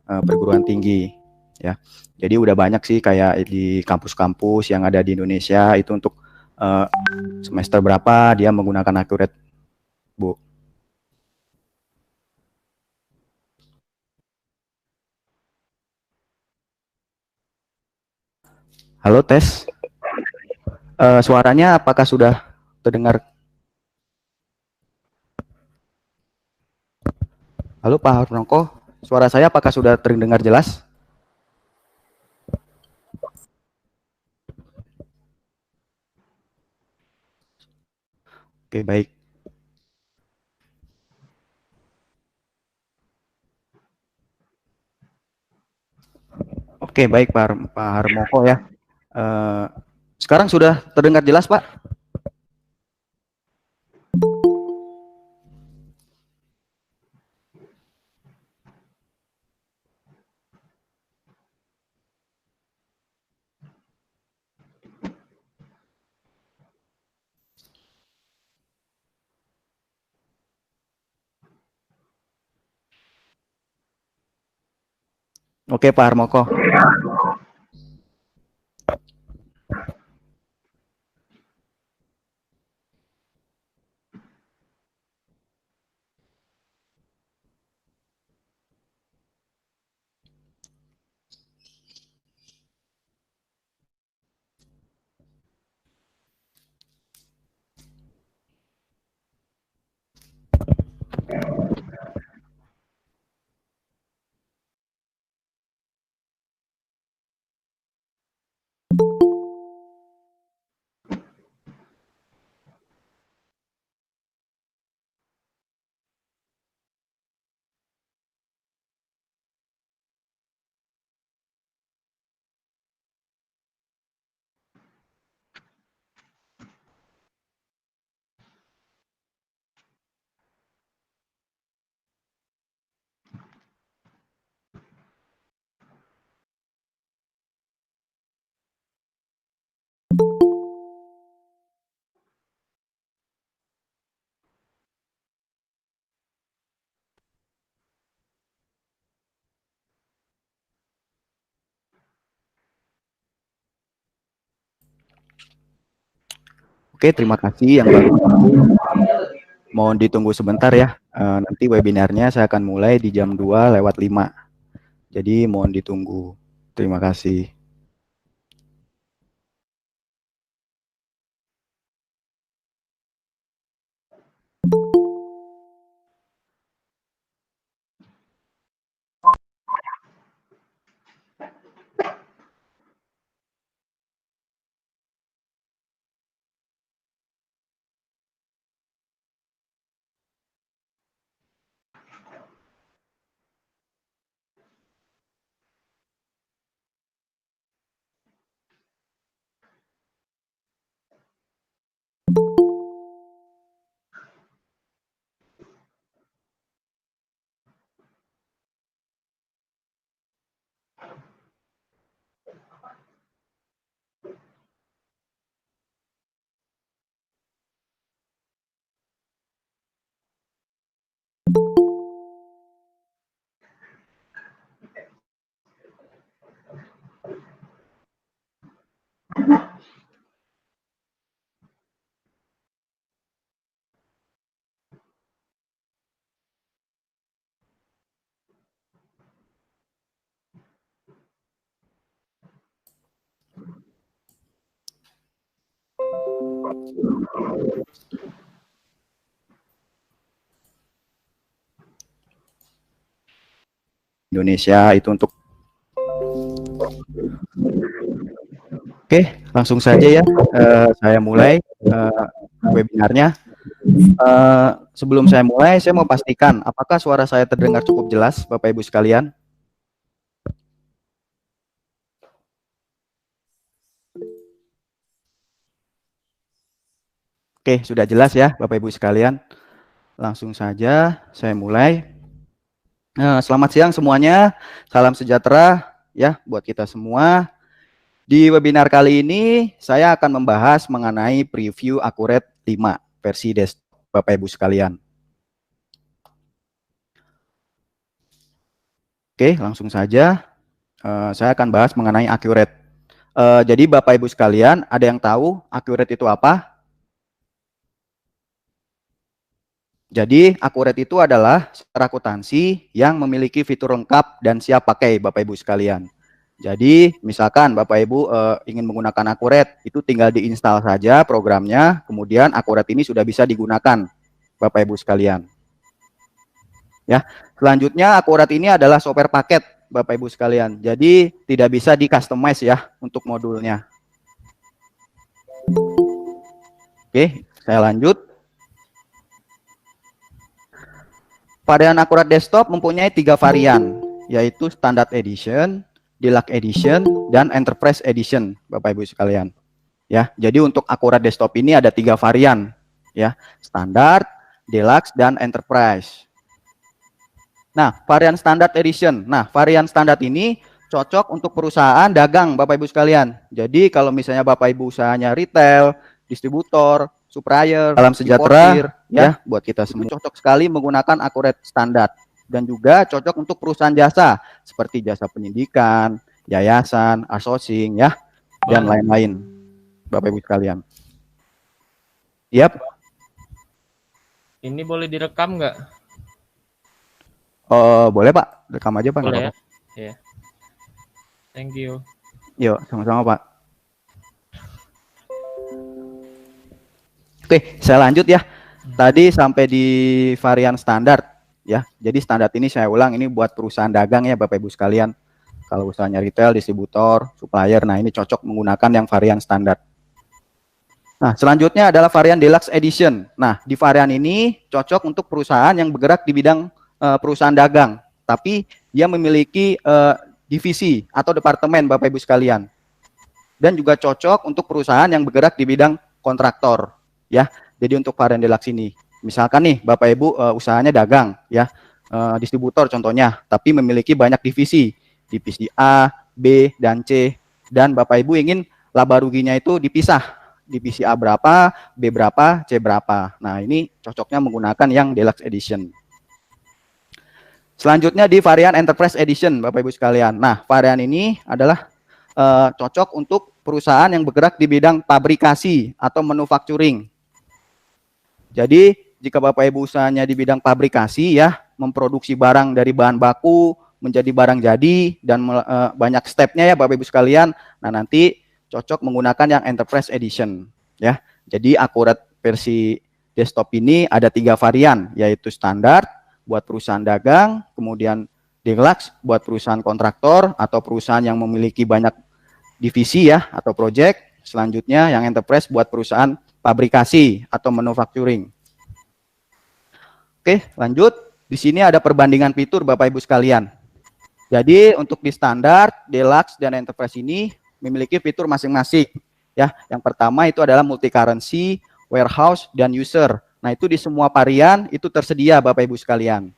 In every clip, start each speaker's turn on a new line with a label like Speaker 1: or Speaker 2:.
Speaker 1: perguruan tinggi ya. Jadi udah banyak sih kayak di kampus-kampus yang ada di Indonesia itu untuk semester berapa dia menggunakan Accurate, Bu. Halo, tes. Suaranya apakah sudah terdengar? Halo Pak Harnoko, suara saya apakah sudah terdengar jelas? Oke, baik. Oke, baik Pak Harmoko ya. Sekarang sudah terdengar jelas, Pak? Oke, Pak Harmoko. Oke, terima kasih yang baru. Mohon ditunggu sebentar ya. Nanti webinarnya saya akan mulai di jam 2:05. Jadi mohon ditunggu. Terima kasih. Indonesia itu untuk. Oke, langsung saja ya. Saya mulai webinarnya. Sebelum saya mulai, saya mau pastikan apakah suara saya terdengar cukup jelas, Bapak Ibu sekalian? Oke, sudah jelas ya, Bapak Ibu sekalian. Langsung saja saya mulai. Selamat siang semuanya, salam sejahtera ya buat kita semua. Di webinar kali ini saya akan membahas mengenai preview Accurate 5 versi desktop, Bapak Ibu sekalian. Oke, langsung saja. Saya akan bahas mengenai accurate. Jadi Bapak Ibu sekalian, ada yang tahu accurate itu apa? Jadi accurate itu adalah software akuntansi yang memiliki fitur lengkap dan siap pakai Bapak Ibu sekalian. Jadi misalkan Bapak Ibu ingin menggunakan accurate, itu tinggal diinstal saja programnya, kemudian accurate ini sudah bisa digunakan Bapak Ibu sekalian. Ya, selanjutnya accurate ini adalah software paket Bapak Ibu sekalian. Jadi tidak bisa di customize ya untuk modulnya. Oke, saya lanjut. Varian Accurate Desktop mempunyai 3 varian, yaitu Standard Edition, Deluxe Edition, dan Enterprise Edition, Bapak Ibu sekalian. Ya, jadi untuk Accurate Desktop ini ada 3 varian, ya, Standard, Deluxe, dan Enterprise. Nah, varian Standard Edition. Nah, varian standar ini cocok untuk perusahaan dagang, Bapak Ibu sekalian. Jadi kalau misalnya Bapak Ibu usahanya retail, distributor, supplier, salam sejahtera importir, ya buat kita semua cocok sekali menggunakan Accurate standar, dan juga cocok untuk perusahaan jasa seperti jasa pendidikan, yayasan, outsourcing ya, dan lain-lain Bapak Ibu sekalian. Yap.
Speaker 2: Ini boleh direkam nggak?
Speaker 1: Boleh Pak, rekam aja Pak.
Speaker 2: Boleh ya? Ya. Thank you.
Speaker 1: Yuk, sama-sama Pak. Oke, saya lanjut ya. Tadi sampai di varian standar ya. Jadi standar ini saya ulang, ini buat perusahaan dagang ya Bapak Ibu sekalian. Kalau usahanya retail, distributor, supplier, nah ini cocok menggunakan yang varian standar. Nah, selanjutnya adalah varian Deluxe Edition. Nah, di varian ini cocok untuk perusahaan yang bergerak di bidang perusahaan dagang, tapi dia memiliki divisi atau departemen Bapak Ibu sekalian. Dan juga cocok untuk perusahaan yang bergerak di bidang kontraktor. Ya, jadi untuk varian Deluxe ini, misalkan nih Bapak Ibu usahanya dagang, ya, distributor contohnya, tapi memiliki banyak divisi A, B, dan C, dan Bapak Ibu ingin laba ruginya itu dipisah, divisi A berapa, B berapa, C berapa. Nah, ini cocoknya menggunakan yang Deluxe Edition. Selanjutnya di varian Enterprise Edition, Bapak Ibu sekalian. Nah, varian ini adalah cocok untuk perusahaan yang bergerak di bidang pabrikasi atau manufacturing. Jadi jika Bapak Ibu usahanya di bidang pabrikasi ya, memproduksi barang dari bahan baku menjadi barang jadi, dan banyak stepnya ya Bapak Ibu sekalian. Nah, nanti cocok menggunakan yang Enterprise Edition ya. Jadi Accurate versi desktop ini ada 3 varian, yaitu standar buat perusahaan dagang, kemudian Deluxe buat perusahaan kontraktor atau perusahaan yang memiliki banyak divisi ya atau project. Selanjutnya yang Enterprise buat perusahaan pabrikasi atau manufacturing. Oke, lanjut. Di sini ada perbandingan fitur Bapak Ibu sekalian. Jadi untuk di standar, Deluxe, dan Enterprise ini memiliki fitur masing-masing. Ya, yang pertama itu adalah multi currency, warehouse, dan user. Nah, itu di semua varian itu tersedia Bapak Ibu sekalian.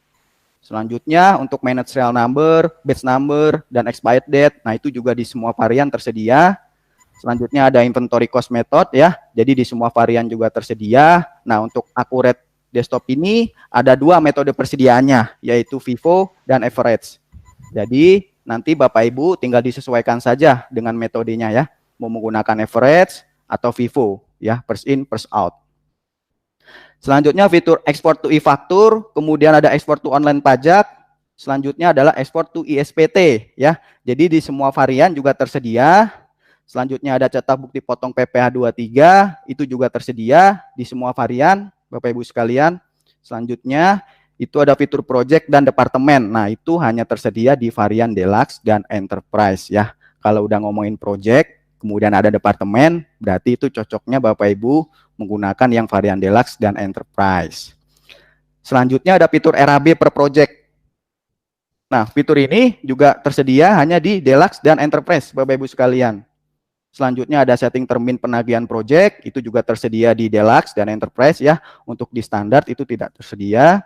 Speaker 1: Selanjutnya untuk manage serial number, batch number, dan expired date. Nah, itu juga di semua varian tersedia. Selanjutnya ada inventory cost method ya. Jadi di semua varian juga tersedia. Nah, untuk Accurate Desktop ini ada 2 metode persediaannya, yaitu FIFO dan average. Jadi nanti Bapak Ibu tinggal disesuaikan saja dengan metodenya ya. Mau menggunakan average atau FIFO ya, first in first out. Selanjutnya fitur export to e-faktur, kemudian ada export to online pajak. Selanjutnya adalah export to ISPT ya. Jadi di semua varian juga tersedia. Selanjutnya ada cetak bukti potong PPh 23, itu juga tersedia di semua varian Bapak Ibu sekalian. Selanjutnya itu ada fitur project dan departemen. Nah, itu hanya tersedia di varian Deluxe dan Enterprise ya. Kalau udah ngomongin project, kemudian ada departemen, berarti itu cocoknya Bapak Ibu menggunakan yang varian Deluxe dan Enterprise. Selanjutnya ada fitur RAB per project. Nah, fitur ini juga tersedia hanya di Deluxe dan Enterprise Bapak Ibu sekalian. Selanjutnya ada setting termin penagihan project, itu juga tersedia di Deluxe dan Enterprise ya. Untuk di standar itu tidak tersedia.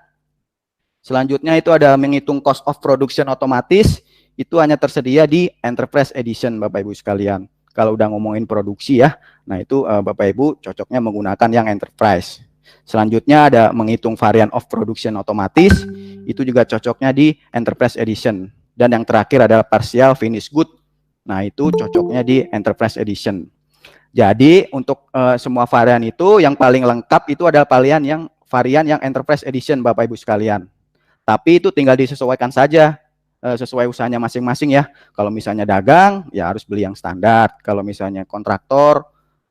Speaker 1: Selanjutnya itu ada menghitung cost of production otomatis, itu hanya tersedia di Enterprise Edition Bapak Ibu sekalian. Kalau udah ngomongin produksi ya, nah itu Bapak Ibu cocoknya menggunakan yang Enterprise. Selanjutnya ada menghitung varian of production otomatis, itu juga cocoknya di Enterprise Edition Dan yang terakhir adalah partial finish good. Nah, itu cocoknya di Enterprise Edition. Jadi untuk semua varian itu yang paling lengkap itu adalah varian yang Enterprise Edition, Bapak Ibu sekalian. Tapi itu tinggal disesuaikan saja sesuai usahanya masing-masing ya. Kalau misalnya dagang, ya harus beli yang standar. Kalau misalnya kontraktor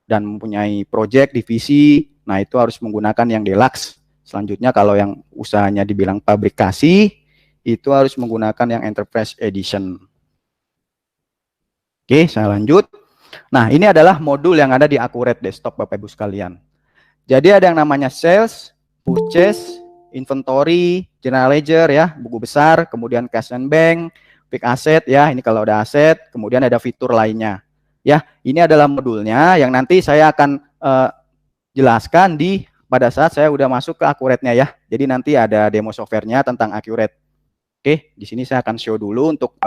Speaker 1: dan mempunyai project divisi, nah itu harus menggunakan yang deluxe. Selanjutnya kalau yang usahanya dibilang pabrikasi, itu harus menggunakan yang Enterprise Edition. Oke, saya lanjut. Nah, ini adalah modul yang ada di Accurate Desktop, Bapak Ibu sekalian. Jadi ada yang namanya sales, purchase, inventory, general ledger ya, buku besar, kemudian cash and bank, fixed asset ya, ini kalau ada aset, kemudian ada fitur lainnya. Ya, ini adalah modulnya yang nanti saya akan jelaskan pada saat saya udah masuk ke Accurate-nya ya. Jadi nanti ada demo software-nya tentang Accurate. Oke, di sini saya akan show dulu untuk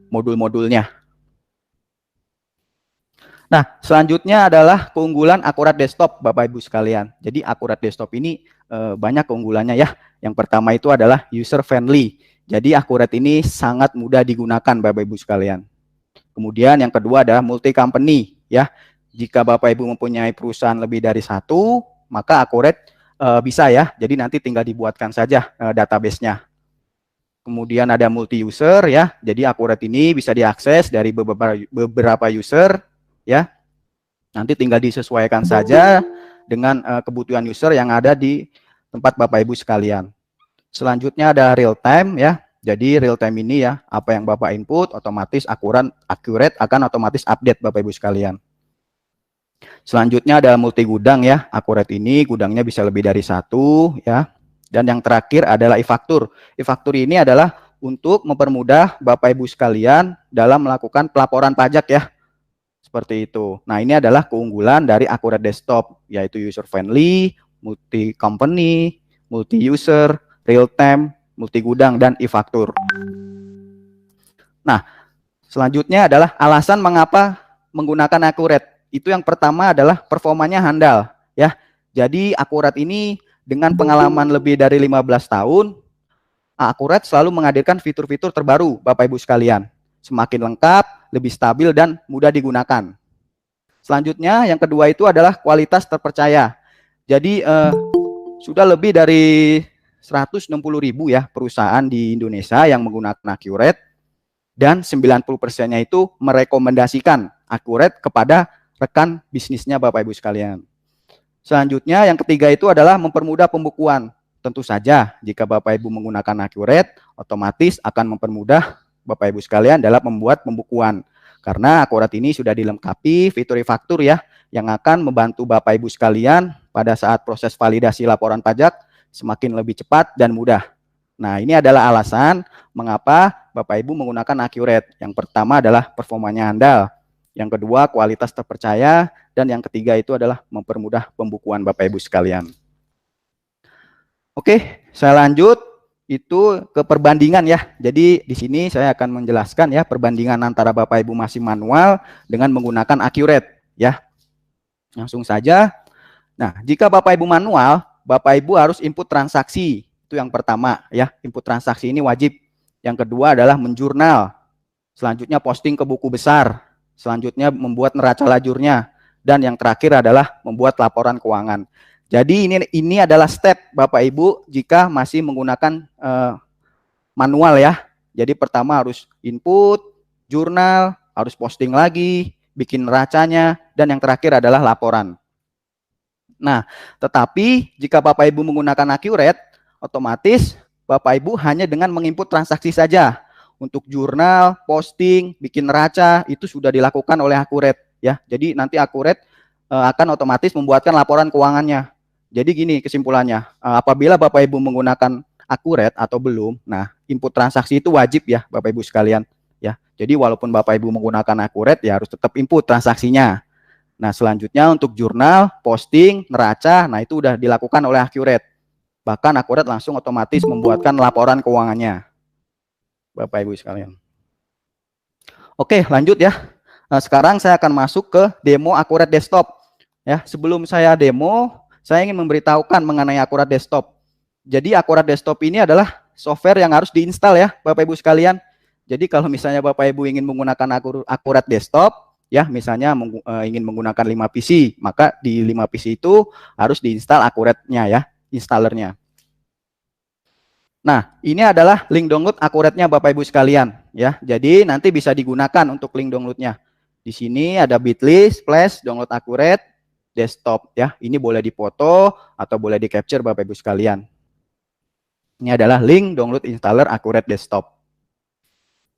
Speaker 1: modul-modulnya. Nah, selanjutnya adalah keunggulan Accurate Desktop, Bapak Ibu sekalian. Jadi Accurate Desktop ini banyak keunggulannya ya. Yang pertama itu adalah user friendly. Jadi Accurate ini sangat mudah digunakan, Bapak Ibu sekalian. Kemudian yang kedua adalah multi company ya. Jika Bapak Ibu mempunyai perusahaan lebih dari satu, maka Accurate bisa ya. Jadi nanti tinggal dibuatkan saja database-nya. Kemudian ada multi user ya. Jadi Accurate ini bisa diakses dari beberapa user ya. Nanti tinggal disesuaikan saja dengan kebutuhan user yang ada di tempat Bapak Ibu sekalian. Selanjutnya ada real time ya. Jadi real time ini ya, apa yang Bapak input otomatis Accurate akan otomatis update Bapak Ibu sekalian. Selanjutnya ada multi gudang ya. Accurate ini gudangnya bisa lebih dari satu ya. Dan yang terakhir adalah e-faktur. E-faktur ini adalah untuk mempermudah Bapak Ibu sekalian dalam melakukan pelaporan pajak ya. Seperti itu. Nah, ini adalah keunggulan dari Accurate Desktop, yaitu user friendly, multi company, multi user, real time, multi gudang, dan e-faktur. Nah, selanjutnya adalah alasan mengapa menggunakan Accurate. Itu yang pertama adalah performanya handal ya. Jadi Accurate ini dengan pengalaman lebih dari 15 tahun, Accurate selalu menghadirkan fitur-fitur terbaru Bapak Ibu sekalian. Semakin lengkap, lebih stabil, dan mudah digunakan. Selanjutnya, yang kedua itu adalah kualitas terpercaya. Jadi, sudah lebih dari 160.000 ya perusahaan di Indonesia yang menggunakan Accurate, dan 90%-nya itu merekomendasikan Accurate kepada rekan bisnisnya Bapak Ibu sekalian. Selanjutnya, yang ketiga itu adalah mempermudah pembukuan. Tentu saja, jika Bapak Ibu menggunakan Accurate, otomatis akan mempermudah Bapak Ibu sekalian dalam membuat pembukuan. Karena Accurate ini sudah dilengkapi fitur e-faktur ya, yang akan membantu Bapak Ibu sekalian pada saat proses validasi laporan pajak semakin lebih cepat dan mudah. Nah, ini adalah alasan mengapa Bapak Ibu menggunakan Accurate. Yang pertama adalah performanya handal, yang kedua kualitas terpercaya, dan yang ketiga itu adalah mempermudah pembukuan Bapak Ibu sekalian. Oke, saya lanjut. Itu ke perbandingan ya. Jadi di sini saya akan menjelaskan ya perbandingan antara Bapak Ibu masih manual dengan menggunakan Accurate ya. Langsung saja. Nah, jika Bapak Ibu manual, Bapak Ibu harus input transaksi. Itu yang pertama ya. Input transaksi ini wajib. Yang kedua adalah menjurnal. Selanjutnya posting ke buku besar. Selanjutnya membuat neraca lajurnya. Dan yang terakhir adalah membuat laporan keuangan. Jadi ini adalah step Bapak Ibu jika masih menggunakan manual ya. Jadi pertama harus input, jurnal, harus posting lagi, bikin neracanya, dan yang terakhir adalah laporan. Nah, tetapi jika Bapak Ibu menggunakan Accurate, otomatis Bapak Ibu hanya dengan menginput transaksi saja. Untuk jurnal, posting, bikin neraca, itu sudah dilakukan oleh Accurate ya. Jadi nanti Accurate akan otomatis membuatkan laporan keuangannya. Jadi gini kesimpulannya, apabila Bapak Ibu menggunakan Accurate atau belum, nah input transaksi itu wajib ya Bapak Ibu sekalian ya. Jadi walaupun Bapak Ibu menggunakan Accurate ya harus tetap input transaksinya. Nah selanjutnya untuk jurnal, posting, neraca, nah itu udah dilakukan oleh Accurate. Bahkan Accurate langsung otomatis membuatkan laporan keuangannya Bapak Ibu sekalian. Oke lanjut ya. Nah, sekarang saya akan masuk ke demo Accurate Desktop. Ya, sebelum saya demo, saya ingin memberitahukan mengenai Accurate Desktop. Jadi Accurate Desktop ini adalah software yang harus diinstal ya Bapak Ibu sekalian. Jadi kalau misalnya Bapak Ibu ingin menggunakan akurat desktop, ya misalnya ingin menggunakan 5 PC, maka di 5 PC itu harus diinstal akuratnya ya, installernya. Nah, ini adalah link download akuratnya Bapak Ibu sekalian ya. Jadi nanti bisa digunakan untuk link downloadnya. Di sini ada bit.ly / download akurat desktop ya. Ini boleh dipoto atau boleh di capture Bapak Ibu sekalian. Ini adalah link download installer akurat desktop.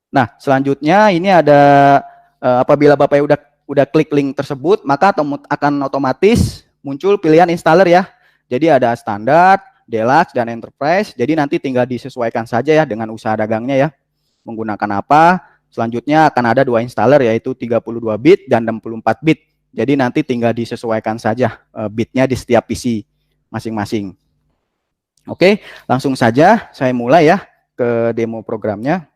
Speaker 1: Nah, selanjutnya ini ada apabila Bapak Ibu udah klik link tersebut, maka akan otomatis muncul pilihan installer ya. Jadi ada standar, deluxe, dan enterprise. Jadi nanti tinggal disesuaikan saja ya dengan usaha dagangnya ya. Menggunakan apa? Selanjutnya akan ada 2 installer yaitu 32 bit dan 64 bit. Jadi nanti tinggal disesuaikan saja bitnya di setiap PC masing-masing. Oke, langsung saja saya mulai ya ke demo programnya.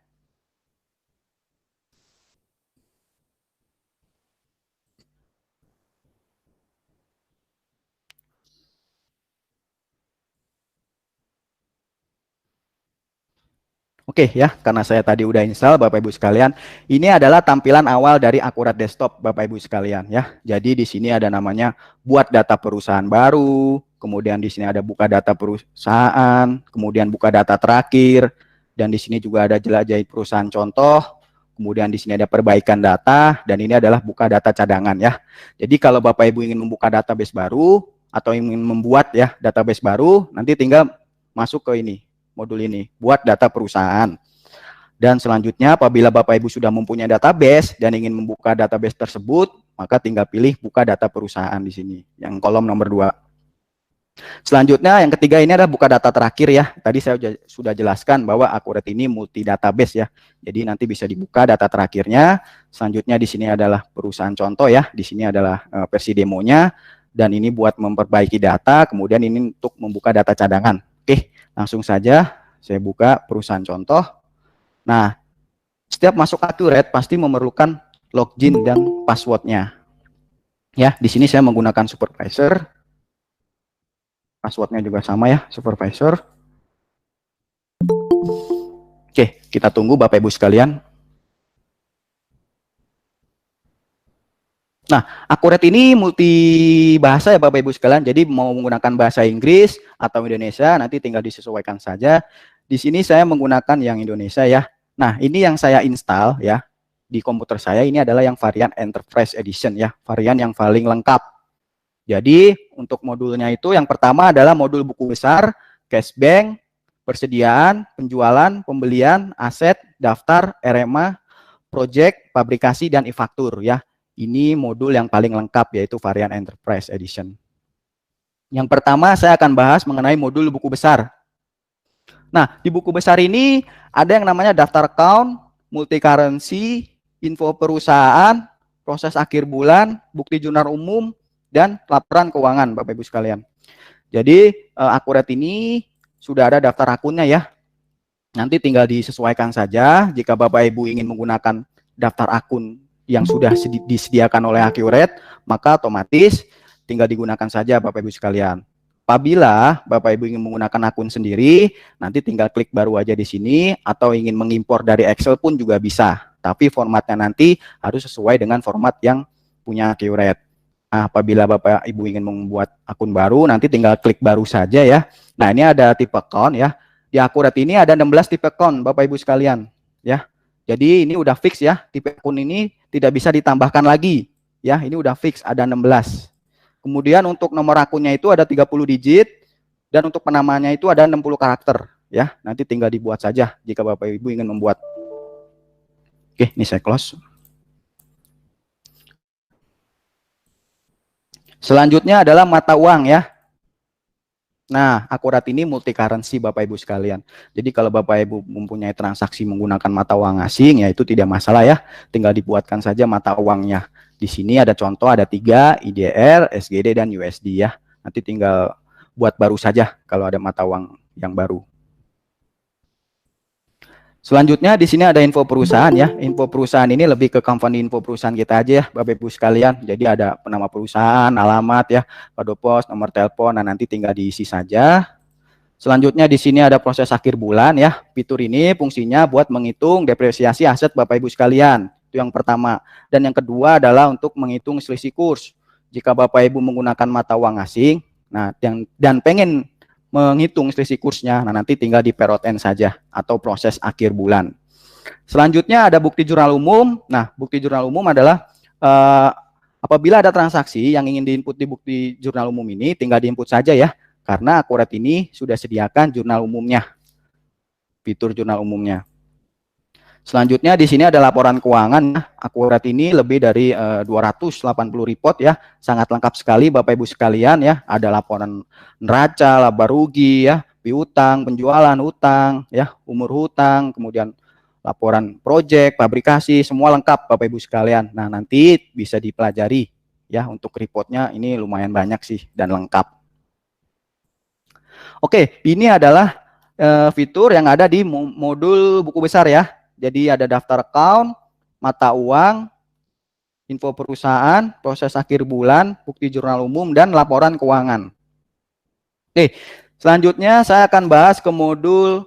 Speaker 1: Oke ya, karena saya tadi udah install Bapak Ibu sekalian, ini adalah tampilan awal dari akurat desktop Bapak Ibu sekalian ya. Jadi di sini ada namanya buat data perusahaan baru, kemudian di sini ada buka data perusahaan, kemudian buka data terakhir, dan di sini juga ada jelajahi perusahaan contoh, kemudian di sini ada perbaikan data, dan ini adalah buka data cadangan ya. Jadi kalau Bapak Ibu ingin membuka database baru atau ingin membuat ya database baru, nanti tinggal masuk ke ini. Modul ini buat data perusahaan. Dan selanjutnya apabila Bapak Ibu sudah mempunyai database dan ingin membuka database tersebut, maka tinggal pilih buka data perusahaan di sini yang kolom nomor 2. Selanjutnya yang ketiga ini adalah buka data terakhir ya. Tadi saya sudah jelaskan bahwa akurat ini multi database ya. Jadi nanti bisa dibuka data terakhirnya. Selanjutnya di sini adalah perusahaan contoh ya. Di sini adalah versi demonya, dan ini buat memperbaiki data, kemudian ini untuk membuka data cadangan. Oke, langsung saja saya buka perusahaan contoh. Nah, setiap masuk akurat pasti memerlukan login dan passwordnya. Ya, di sini saya menggunakan supervisor. Passwordnya juga sama ya, supervisor. Oke, kita tunggu Bapak Ibu sekalian. Nah, akurat ini multi bahasa ya Bapak Ibu sekalian. Jadi mau menggunakan bahasa Inggris atau Indonesia nanti tinggal disesuaikan saja. Di sini saya menggunakan yang Indonesia ya. Nah, ini yang saya install ya di komputer saya, ini adalah yang varian Enterprise Edition ya, varian yang paling lengkap. Jadi untuk modulnya itu yang pertama adalah modul buku besar, cash bank, persediaan, penjualan, pembelian, aset, daftar, RMA, project, pabrikasi, dan e-faktur ya. Ini modul yang paling lengkap yaitu varian Enterprise Edition. Yang pertama saya akan bahas mengenai modul buku besar. Nah, di buku besar ini ada yang namanya daftar account, multi currency, info perusahaan, proses akhir bulan, bukti jurnal umum, dan laporan keuangan Bapak Ibu sekalian. Jadi akurat ini sudah ada daftar akunnya ya. Nanti tinggal disesuaikan saja jika Bapak Ibu ingin menggunakan daftar akun yang sudah disediakan oleh Accurate, maka otomatis tinggal digunakan saja Bapak Ibu sekalian. Apabila Bapak Ibu ingin menggunakan akun sendiri, nanti tinggal klik baru aja di sini, atau ingin mengimpor dari Excel pun juga bisa. Tapi formatnya nanti harus sesuai dengan format yang punya Accurate. Nah, apabila Bapak Ibu ingin membuat akun baru, nanti tinggal klik baru saja ya. Nah, ini ada tipe account ya. Di Accurate ini ada 16 tipe account Bapak Ibu sekalian ya. Jadi ini udah fix ya, tipe akun ini tidak bisa ditambahkan lagi ya, ini udah fix ada 16. Kemudian untuk nomor akunnya itu ada 30 digit, dan untuk penamanya itu ada 60 karakter ya. Nanti tinggal dibuat saja jika Bapak Ibu ingin membuat. Oke, ini saya close. Selanjutnya adalah mata uang ya. Nah, akurat ini multi currency Bapak Ibu sekalian. Jadi kalau Bapak Ibu mempunyai transaksi menggunakan mata uang asing, ya itu tidak masalah ya. Tinggal dibuatkan saja mata uangnya. Di sini ada contoh, ada 3, IDR, SGD, dan USD ya. Nanti tinggal buat baru saja kalau ada mata uang yang baru. Selanjutnya di sini ada info perusahaan ya. Info perusahaan ini lebih ke company info perusahaan kita aja ya Bapak Ibu sekalian. Jadi ada nama perusahaan, alamat ya, kode pos, nomor telepon, nah nanti tinggal diisi saja. Selanjutnya di sini ada proses akhir bulan ya. Fitur ini fungsinya buat menghitung depresiasi aset Bapak Ibu sekalian. Itu yang pertama. Dan yang kedua adalah untuk menghitung selisih kurs. Jika Bapak Ibu menggunakan mata uang asing, nah dan pengen menghitung selisih kursnya, nah nanti tinggal di period end saja atau proses akhir bulan. Selanjutnya ada bukti jurnal umum. Nah, bukti jurnal umum adalah apabila ada transaksi yang ingin diinput di bukti jurnal umum ini, tinggal diinput saja ya. Karena Akurat ini sudah sediakan jurnal umumnya, fitur jurnal umumnya. Selanjutnya di sini ada laporan keuangan. Akurat ini lebih dari 280 report ya, sangat lengkap sekali Bapak Ibu sekalian ya. Ada laporan neraca, laba rugi ya, piutang, penjualan utang ya, umur hutang, kemudian laporan proyek, fabrikasi, semua lengkap Bapak Ibu sekalian. Nah, nanti bisa dipelajari ya, untuk reportnya ini lumayan banyak sih dan lengkap. Oke, ini adalah fitur yang ada di modul buku besar ya. Jadi ada daftar account, mata uang, info perusahaan, proses akhir bulan, bukti jurnal umum, dan laporan keuangan. Oke, selanjutnya saya akan bahas ke modul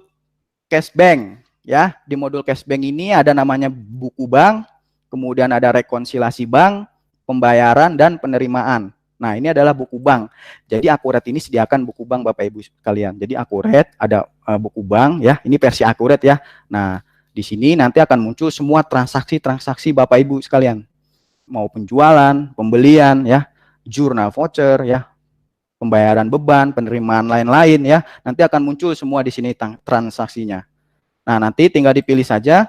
Speaker 1: cash bank ya. Di modul cash bank ini ada namanya buku bank, kemudian ada rekonsiliasi bank, pembayaran, dan penerimaan. Nah, ini adalah buku bank. Jadi Akurat ini sediakan buku bank Bapak Ibu sekalian. Jadi Akurat ada buku bank ya. Ini versi Akurat ya. Nah, di sini nanti akan muncul semua transaksi-transaksi Bapak Ibu sekalian. Mau penjualan, pembelian ya, jurnal voucher ya, pembayaran beban, penerimaan lain-lain ya. Nanti akan muncul semua di sini transaksinya. Nah, nanti tinggal dipilih saja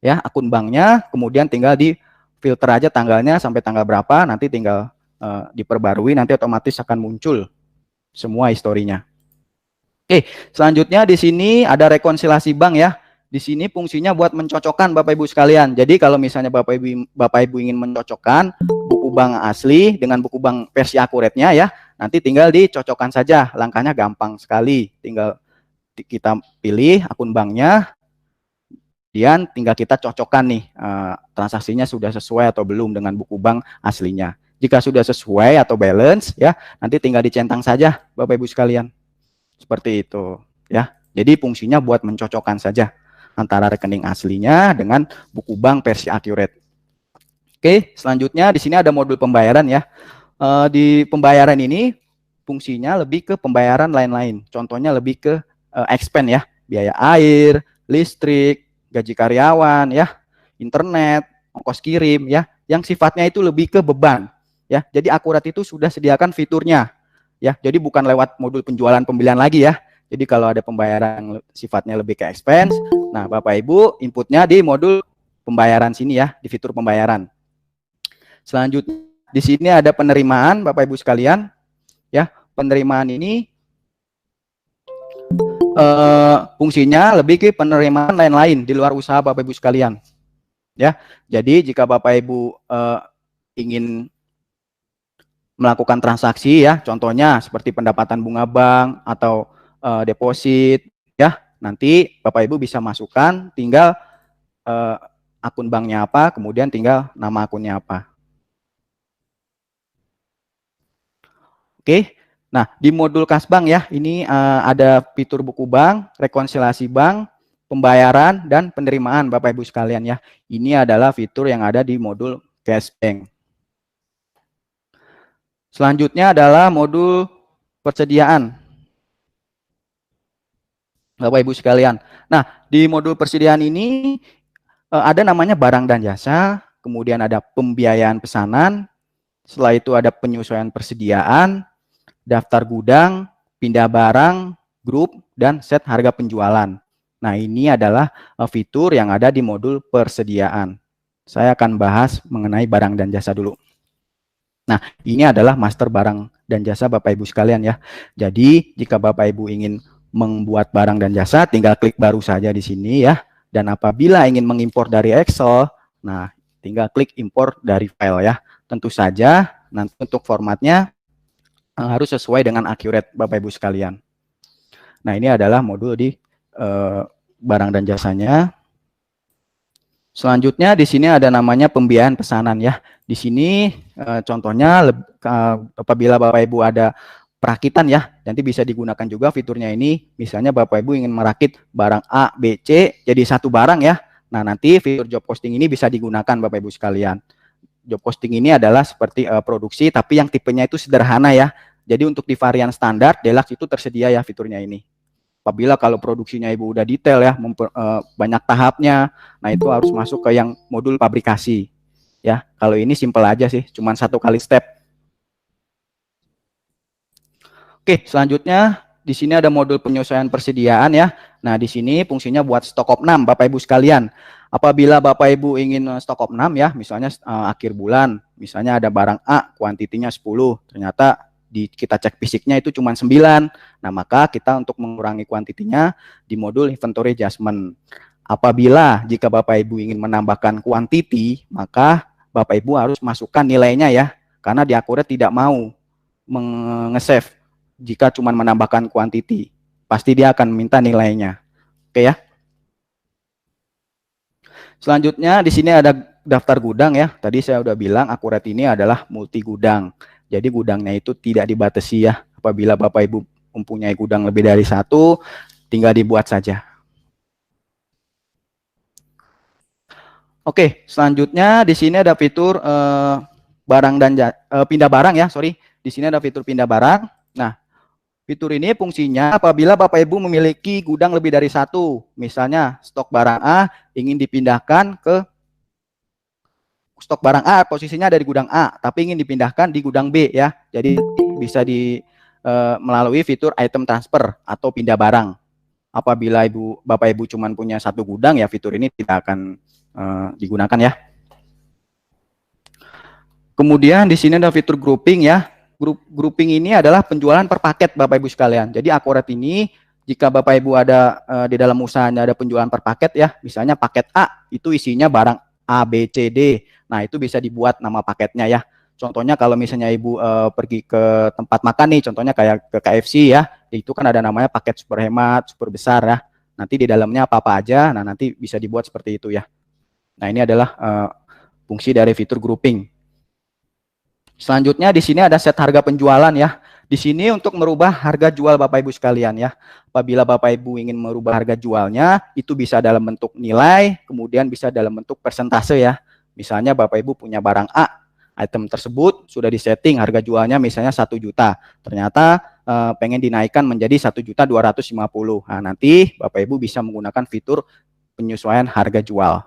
Speaker 1: ya akun banknya, kemudian tinggal di filter aja tanggalnya sampai tanggal berapa, nanti tinggal diperbarui, nanti otomatis akan muncul semua historinya. Oke, selanjutnya di sini ada rekonsiliasi bank ya. Di sini fungsinya buat mencocokkan Bapak Ibu sekalian. Jadi kalau misalnya Bapak Ibu ingin mencocokkan buku bank asli dengan buku bank versi Akuratnya ya, nanti tinggal dicocokkan saja. Langkahnya gampang sekali. Tinggal kita pilih akun banknya, kemudian tinggal kita cocokkan nih transaksinya sudah sesuai atau belum dengan buku bank aslinya. Jika sudah sesuai atau balance ya, nanti tinggal dicentang saja Bapak Ibu sekalian. Seperti itu ya. Jadi fungsinya buat mencocokkan saja antara rekening aslinya dengan buku bank versi Akurat. Oke, selanjutnya di sini ada modul pembayaran ya. Di pembayaran ini fungsinya lebih ke pembayaran lain-lain. Contohnya lebih ke expense ya, biaya air, listrik, gaji karyawan ya, internet, ongkos kirim ya, yang sifatnya itu lebih ke beban. Ya, jadi Akurat itu sudah sediakan fiturnya, ya. Jadi bukan lewat modul penjualan pembelian lagi ya. Jadi kalau ada pembayaran yang sifatnya lebih ke expense, nah Bapak Ibu inputnya di modul pembayaran sini ya, di fitur pembayaran. Selanjutnya di sini ada penerimaan Bapak Ibu sekalian, ya. Penerimaan ini fungsinya lebih ke penerimaan lain-lain di luar usaha Bapak Ibu sekalian, ya. Jadi jika Bapak Ibu ingin melakukan transaksi ya, contohnya seperti pendapatan bunga bank atau deposit ya, nanti Bapak Ibu bisa masukkan tinggal akun banknya apa, kemudian tinggal nama akunnya apa. Oke, nah di modul kas bank ya, ini ada fitur buku bank, rekonsiliasi bank, pembayaran, dan penerimaan Bapak Ibu sekalian ya. Ini adalah fitur yang ada di modul cash bank. Selanjutnya adalah modul persediaan Bapak Ibu sekalian. Nah, di modul persediaan ini ada namanya barang dan jasa, kemudian ada pembiayaan pesanan, setelah itu ada penyesuaian persediaan, daftar gudang, pindah barang, grup, dan set harga penjualan. Nah, ini adalah fitur yang ada di modul persediaan. Saya akan bahas mengenai barang dan jasa dulu. Nah, ini adalah master barang dan jasa Bapak Ibu sekalian ya. Jadi, jika Bapak Ibu ingin membuat barang dan jasa, tinggal klik baru saja di sini ya. Dan apabila ingin mengimpor dari Excel, nah tinggal klik impor dari file ya. Tentu saja nanti untuk formatnya harus sesuai dengan Akurat Bapak Ibu sekalian. Nah, ini adalah modul di barang dan jasanya. Selanjutnya di sini ada namanya pembiayaan pesanan ya. Di sini contohnya apabila Bapak Ibu ada perakitan ya. Nanti bisa digunakan juga fiturnya ini. Misalnya Bapak Ibu ingin merakit barang A, B, C jadi satu barang ya. Nah, nanti fitur job posting ini bisa digunakan Bapak Ibu sekalian. Job posting ini adalah seperti produksi tapi yang tipenya itu sederhana ya. Jadi untuk di varian standar Deluxe itu tersedia ya fiturnya ini. Apabila kalau produksinya Ibu udah detail ya, banyak tahapnya, nah itu harus masuk ke yang modul pabrikasi. Ya, kalau ini simple aja sih, cuma satu kali step. Oke, selanjutnya di sini ada modul penyesuaian persediaan ya. Nah, di sini fungsinya buat stok opnam Bapak Ibu sekalian. Apabila Bapak Ibu ingin stok opnam ya, misalnya akhir bulan, misalnya ada barang A, kuantitinya 10, ternyata kita cek fisiknya itu cuma 9. Nah, maka kita untuk mengurangi kuantitinya di modul inventory adjustment. Apabila jika Bapak Ibu ingin menambahkan kuantiti, maka Bapak Ibu harus masukkan nilainya ya. Karena di Accurate tidak mau nge-save jika cuma menambahkan kuantiti. Pasti dia akan minta nilainya. Oke ya. Selanjutnya di sini ada daftar gudang ya. Tadi saya udah bilang Accurate ini adalah multi gudang. Jadi gudangnya itu tidak dibatasi ya. Apabila Bapak Ibu mempunyai gudang lebih dari satu, tinggal dibuat saja. Oke, selanjutnya di sini ada fitur barang dan pindah barang ya. Sorry, di sini ada fitur pindah barang. Nah, fitur ini fungsinya apabila Bapak Ibu memiliki gudang lebih dari satu. Misalnya stok barang A ingin dipindahkan ke stok barang A posisinya dari gudang A, tapi ingin dipindahkan di gudang B ya. Jadi bisa melalui fitur item transfer atau pindah barang. Apabila Bapak Ibu cuma punya satu gudang ya fitur ini tidak akan digunakan ya. Kemudian di sini ada fitur grouping ya. Grouping ini adalah penjualan per paket Bapak Ibu sekalian. Jadi Accurate ini jika Bapak Ibu ada di dalam usahanya ada penjualan per paket ya, misalnya paket A itu isinya barang A, B, C, D. Nah, itu bisa dibuat nama paketnya ya. Contohnya kalau misalnya Ibu pergi ke tempat makan nih, contohnya kayak ke KFC ya, itu kan ada namanya paket super hemat, super besar ya. Nanti di dalamnya apa-apa aja, nah nanti bisa dibuat seperti itu ya. Nah, ini adalah fungsi dari fitur grouping. Selanjutnya di sini ada set harga penjualan ya. Di sini untuk merubah harga jual Bapak Ibu sekalian ya. Apabila Bapak Ibu ingin merubah harga jualnya, itu bisa dalam bentuk nilai, kemudian bisa dalam bentuk persentase ya. Misalnya Bapak Ibu punya barang A, item tersebut sudah disetting harga jualnya misalnya 1 juta. Ternyata pengen dinaikkan menjadi 1.250.000. Nah, nanti Bapak Ibu bisa menggunakan fitur penyesuaian harga jual.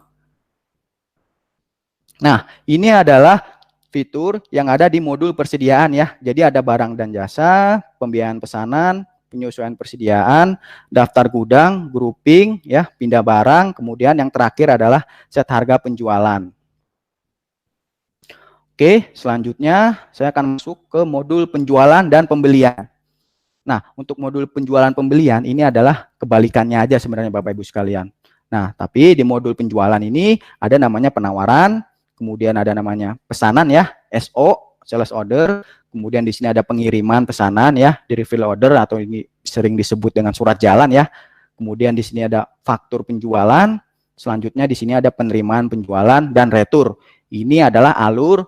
Speaker 1: Nah, ini adalah fitur yang ada di modul persediaan ya. Jadi ada barang dan jasa, pembiayaan pesanan, penyesuaian persediaan, daftar gudang, grouping ya, pindah barang, kemudian yang terakhir adalah set harga penjualan. Oke, selanjutnya saya akan masuk ke modul penjualan dan pembelian. Nah, untuk modul penjualan pembelian ini adalah kebalikannya aja sebenarnya Bapak Ibu sekalian. Nah, tapi di modul penjualan ini ada namanya penawaran, kemudian ada namanya pesanan ya, SO, sales order, kemudian di sini ada pengiriman pesanan ya, di refill order atau ini sering disebut dengan surat jalan ya. Kemudian di sini ada faktur penjualan, selanjutnya di sini ada penerimaan penjualan dan retur. Ini adalah alur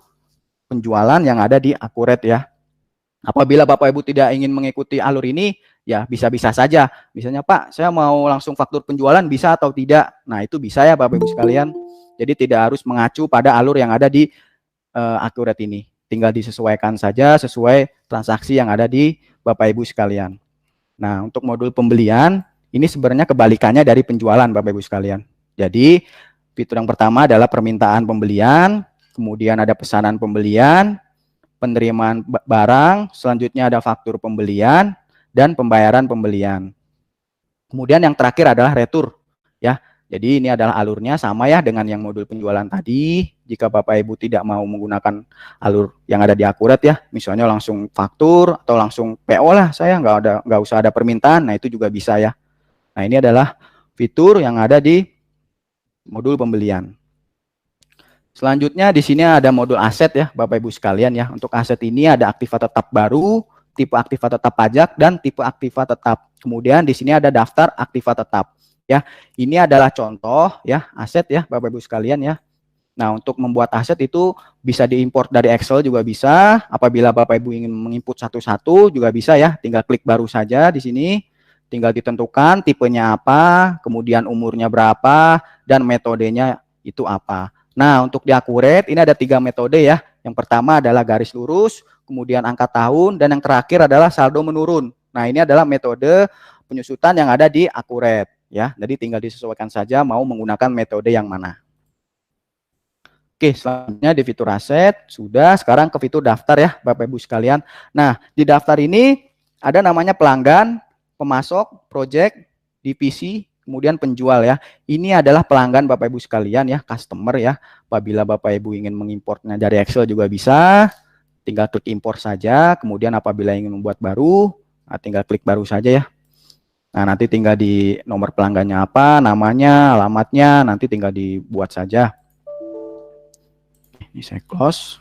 Speaker 1: penjualan yang ada di Accurate ya. Apabila Bapak Ibu tidak ingin mengikuti alur ini, ya bisa-bisa saja. Misalnya Pak, saya mau langsung faktur penjualan bisa atau tidak? Nah, itu bisa ya Bapak Ibu sekalian. Jadi tidak harus mengacu pada alur yang ada di Accurate ini. Tinggal disesuaikan saja sesuai transaksi yang ada di Bapak Ibu sekalian. Nah, untuk modul pembelian, ini sebenarnya kebalikannya dari penjualan Bapak Ibu sekalian. Jadi, fitur yang pertama adalah permintaan pembelian, kemudian ada pesanan pembelian, penerimaan barang, selanjutnya ada faktur pembelian, dan pembayaran pembelian. Kemudian yang terakhir adalah retur. Ya, jadi ini adalah alurnya sama ya dengan yang modul penjualan tadi. Jika Bapak Ibu tidak mau menggunakan alur yang ada di Accurate ya, misalnya langsung faktur atau langsung PO lah, saya nggak usah ada permintaan, nah itu juga bisa ya. Nah, ini adalah fitur yang ada di modul pembelian. Selanjutnya di sini ada modul aset ya Bapak Ibu sekalian ya. Untuk aset ini ada aktiva tetap baru, tipe aktiva tetap pajak dan tipe aktiva tetap. Kemudian di sini ada daftar aktiva tetap ya. Ini adalah contoh ya aset ya Bapak Ibu sekalian ya. Nah, untuk membuat aset itu bisa diimport dari Excel juga bisa. Apabila Bapak Ibu ingin menginput satu-satu juga bisa ya. Tinggal klik baru saja di sini. Tinggal ditentukan tipenya apa, kemudian umurnya berapa, dan metodenya itu apa. Nah, untuk di Accurate ini ada 3 metode ya. Yang pertama adalah garis lurus, kemudian angka tahun, dan yang terakhir adalah saldo menurun. Nah, ini adalah metode penyusutan yang ada di Accurate ya. Jadi tinggal disesuaikan saja mau menggunakan metode yang mana. Oke, selanjutnya di fitur aset, sudah. Sekarang ke fitur daftar ya, Bapak Ibu sekalian. Nah, di daftar ini ada namanya pelanggan, pemasok, project, divisi, kemudian penjual ya. Ini adalah pelanggan Bapak Ibu sekalian ya, customer ya. Apabila Bapak Ibu ingin mengimportnya dari Excel juga bisa, tinggal klik import saja. Kemudian apabila ingin membuat baru, tinggal klik baru saja ya. Nah, nanti tinggal di nomor pelanggannya apa, namanya, alamatnya, nanti tinggal dibuat saja. Ini saya close.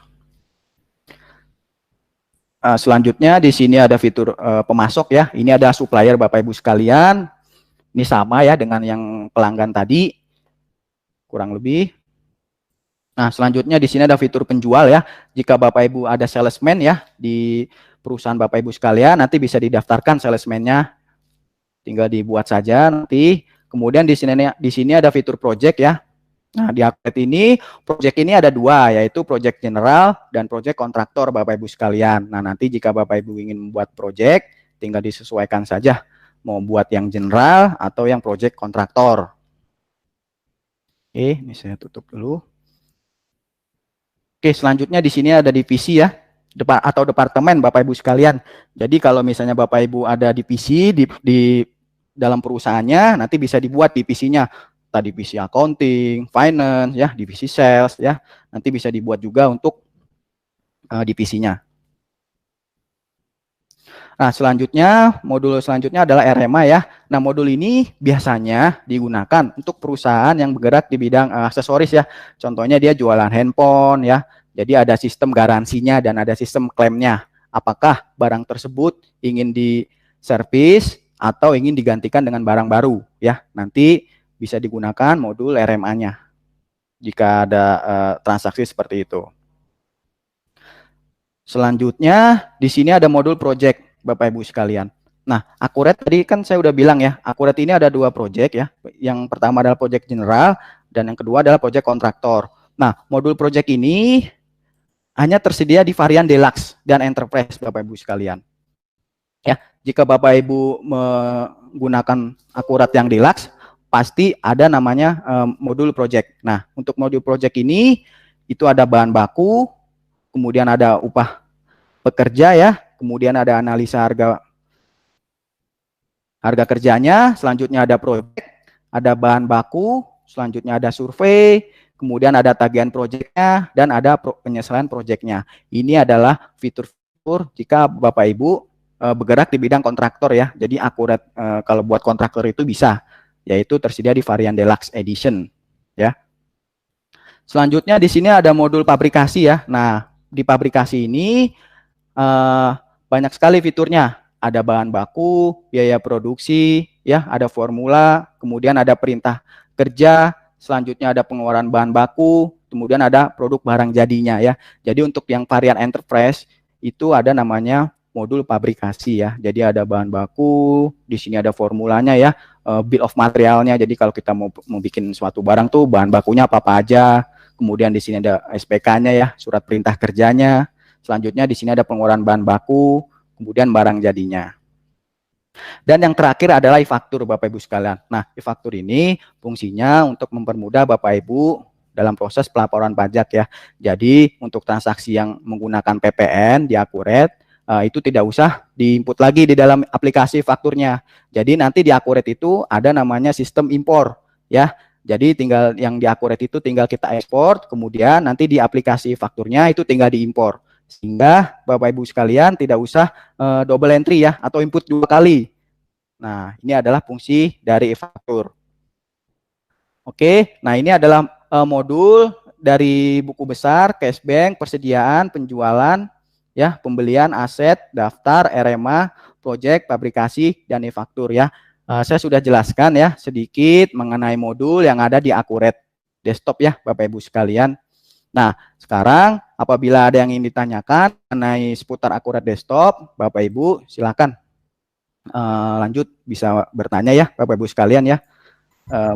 Speaker 1: Selanjutnya di sini ada fitur pemasok ya. Ini ada supplier Bapak Ibu sekalian. Ini sama ya dengan yang pelanggan tadi, kurang lebih. Nah, selanjutnya di sini ada fitur penjual ya. Jika Bapak Ibu ada salesman ya di perusahaan Bapak Ibu sekalian, nanti bisa didaftarkan salesman-nya. Tinggal dibuat saja nanti. Kemudian di sini ada fitur project ya. Nah, di Accurate ini, project ini ada 2, yaitu project general dan project kontraktor Bapak Ibu sekalian. Nah, nanti jika Bapak Ibu ingin membuat project, tinggal disesuaikan saja. Mau buat yang general atau yang project kontraktor. Oke, ini saya tutup dulu. Oke, selanjutnya di sini ada divisi ya, atau departemen Bapak Ibu sekalian. Jadi kalau misalnya Bapak Ibu ada divisi di dalam perusahaannya, nanti bisa dibuat divisinya. Divisi accounting, finance, ya, divisi sales, ya, nanti bisa dibuat juga untuk divisinya. Nah, modul selanjutnya adalah RMA ya. Nah, modul ini biasanya digunakan untuk perusahaan yang bergerak di bidang aksesoris ya. Contohnya dia jualan handphone ya. Jadi ada sistem garansinya dan ada sistem klaimnya. Apakah barang tersebut ingin diservis atau ingin digantikan dengan barang baru ya. Nanti bisa digunakan modul RMA-nya jika ada transaksi seperti itu. Selanjutnya di sini ada modul project Bapak Ibu sekalian. Nah, Accurate tadi kan saya udah bilang ya, Accurate ini ada 2 project ya. Yang pertama adalah project general dan yang kedua adalah project kontraktor. Nah, modul project ini hanya tersedia di varian Deluxe dan Enterprise Bapak Ibu sekalian. Ya, jika Bapak Ibu menggunakan Accurate yang Deluxe, pasti ada namanya modul project. Nah, untuk modul project ini itu ada bahan baku, kemudian ada upah pekerja ya, kemudian ada analisa harga kerjanya, selanjutnya ada project, ada bahan baku, selanjutnya ada survei, kemudian ada tagihan projectnya dan ada penyesuaian projectnya. Ini adalah fitur-fitur jika Bapak Ibu bergerak di bidang kontraktor ya. Jadi Accurate kalau buat kontraktor itu bisa, yaitu tersedia di varian Deluxe Edition ya. Selanjutnya di sini ada modul pabrikasi ya. Nah, di pabrikasi ini banyak sekali fiturnya. Ada bahan baku, biaya produksi, ya, ada formula, kemudian ada perintah kerja, selanjutnya ada pengeluaran bahan baku, kemudian ada produk barang jadinya ya. Jadi untuk yang varian enterprise itu ada namanya modul pabrikasi ya. Jadi ada bahan baku, di sini ada formulanya ya, bill of materialnya. Jadi kalau kita mau bikin suatu barang tuh bahan bakunya apa aja. Kemudian di sini ada SPK-nya ya, surat perintah kerjanya. Selanjutnya di sini ada pengeluaran bahan baku, kemudian barang jadinya. Dan yang terakhir adalah e-faktur Bapak Ibu sekalian. Nah, e-faktur ini fungsinya untuk mempermudah Bapak Ibu dalam proses pelaporan pajak ya. Jadi untuk transaksi yang menggunakan PPN di Accurate itu tidak usah diinput lagi di dalam aplikasi fakturnya. Jadi nanti di Accurate itu ada namanya sistem impor ya. Jadi tinggal yang di Accurate itu tinggal kita ekspor, kemudian nanti di aplikasi fakturnya itu tinggal diimpor. Sehingga Bapak Ibu sekalian tidak usah double entry ya atau input 2 kali. Nah, ini adalah fungsi dari e-faktur. Oke, nah ini adalah modul dari buku besar, cashbank, persediaan, penjualan, ya, pembelian aset, daftar, RMA, project, pabrikasi, dan e-faktur ya. Saya sudah jelaskan ya sedikit mengenai modul yang ada di Accurate Desktop ya Bapak Ibu sekalian. Nah, sekarang apabila ada yang ingin ditanyakan mengenai seputar akurat desktop, Bapak Ibu silakan lanjut bisa bertanya ya Bapak Ibu sekalian ya.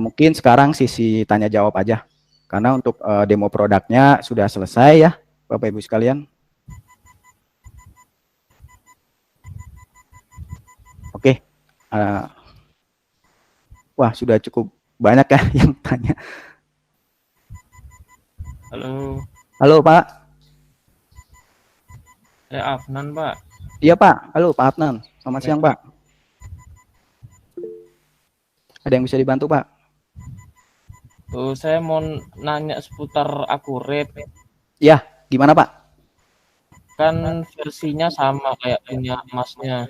Speaker 1: Mungkin sekarang sisi tanya jawab aja. Karena untuk demo produknya sudah selesai ya Bapak Ibu sekalian. Oke. Wah, sudah cukup banyak ya yang tanya.
Speaker 2: Halo.
Speaker 1: Halo Pak.
Speaker 2: Saya Afnan, Pak.
Speaker 1: Iya Pak. Halo Pak Adnan. Selamat
Speaker 2: Baik,
Speaker 1: siang Pak. Ada yang bisa dibantu Pak?
Speaker 2: Saya mau nanya seputar Akuret.
Speaker 1: Ya, gimana Pak?
Speaker 2: Kan versinya sama kayak punya Masnya.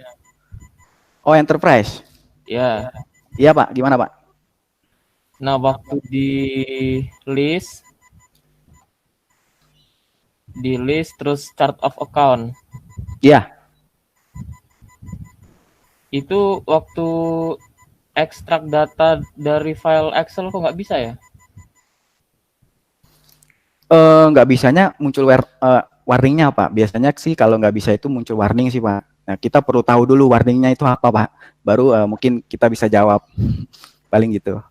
Speaker 1: Oh, Enterprise.
Speaker 2: Ya.
Speaker 1: Iya Pak, gimana Pak?
Speaker 2: Nah, waktu di list terus chart of account.
Speaker 1: Iya.
Speaker 2: Itu waktu ekstrak data dari file Excel kok nggak bisa ya?
Speaker 1: Nggak bisanya muncul warningnya Pak. Biasanya sih kalau nggak bisa itu muncul warning sih Pak. Nah, kita perlu tahu dulu warningnya itu apa Pak. Baru mungkin kita bisa jawab. Paling gitu.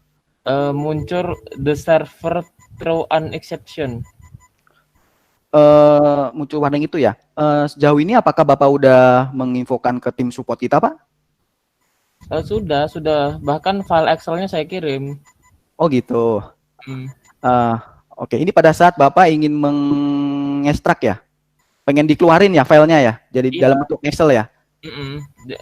Speaker 2: Muncul the server throw an exception.
Speaker 1: Muncul warning itu ya. Sejauh ini apakah Bapak udah menginfokan ke tim support kita Pak?
Speaker 2: Sudah. Bahkan file Excel-nya saya kirim.
Speaker 1: Oh gitu. Oke, ini pada saat Bapak ingin mengekstrak ya? Pengen dikeluarin ya filenya ya? Jadi dalam bentuk Excel ya?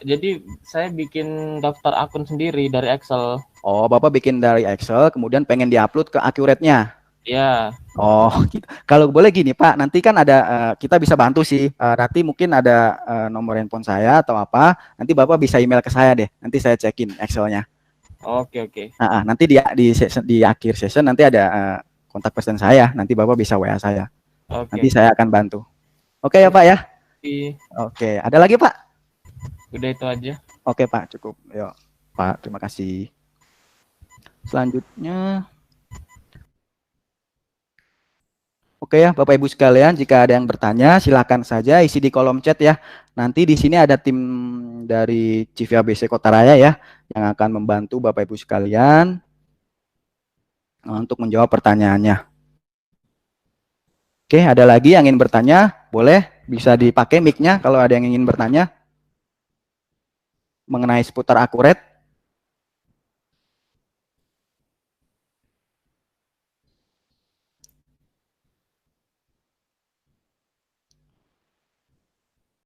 Speaker 2: Jadi saya bikin daftar akun sendiri dari Excel.
Speaker 1: Oh, Bapak bikin dari Excel, kemudian pengen diupload ke Accurate-nya?
Speaker 2: Ya.
Speaker 1: Oh, gitu. Kalau boleh gini Pak, nanti kan ada, kita bisa bantu sih. Nanti mungkin ada nomor handphone saya atau apa, nanti Bapak bisa email ke saya deh. Nanti saya cekin Excel-nya.
Speaker 2: Oke.
Speaker 1: Nanti di akhir session nanti ada kontak person saya, nanti Bapak bisa WA saya. Nanti saya akan bantu. Oke ya Pak ya? Oke, ada lagi Pak?
Speaker 2: Udah itu aja.
Speaker 1: Oke Pak, cukup. Yuk Pak, terima kasih. Selanjutnya, oke ya Bapak Ibu sekalian, jika ada yang bertanya silakan saja isi di kolom chat ya. Nanti di sini ada tim dari Civi ABC Kota Raya ya yang akan membantu Bapak Ibu sekalian untuk menjawab pertanyaannya. Oke, ada lagi yang ingin bertanya? Boleh, bisa dipakai mic-nya kalau ada yang ingin bertanya mengenai seputar Akuret.